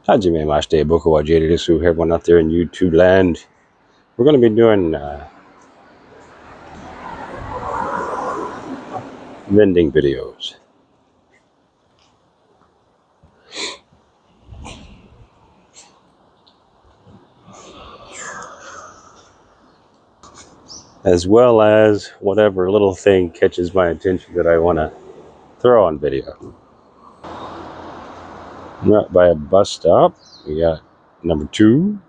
Hajime Mashite Boku wa Jirisu, everyone out there in YouTube land. We're going to be doing vending videos. As well as whatever little thing catches my attention that I want to throw on video. Right by a bus stop, we got number 2.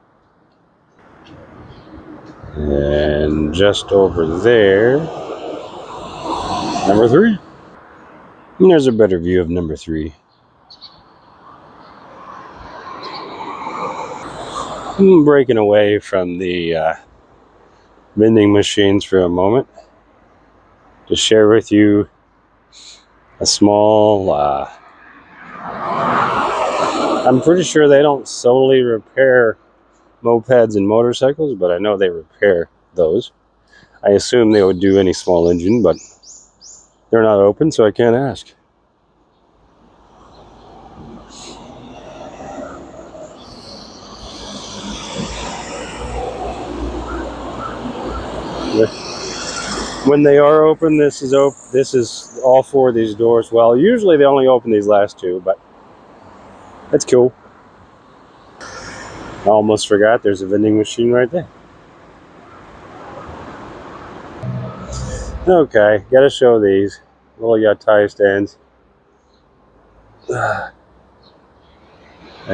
And just over there, number 3. And there's a better view of number 3. I'm breaking away from the vending machines for a moment to share with you a small, I'm pretty sure they don't solely repair mopeds and motorcycles, but I know they repair those. I assume they would do any small engine, but they're not open, so I can't ask. When they are open, this is open. This is all 4 of these doors. Well, usually they only open these last 2, but that's cool. I almost forgot there's a vending machine right there. Okay, gotta show these little yatai stands. I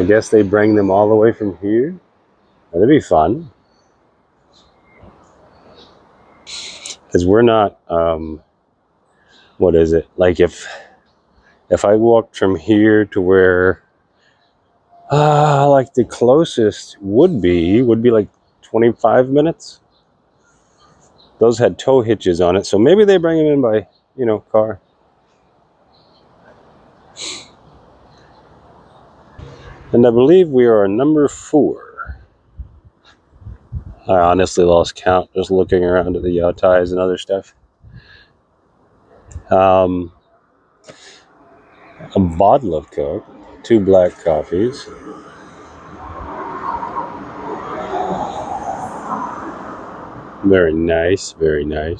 guess they bring them all the way from here. That'd be fun. Because we're not, what is it? Like if I walked from here to where, like the closest would be like 25 minutes. Those had tow hitches on it, so maybe they bring them in by, car. And I believe we are number 4. I honestly lost count just looking around at the yatais and other stuff. A bottle of Coke, 2 black coffees. Very nice, very nice.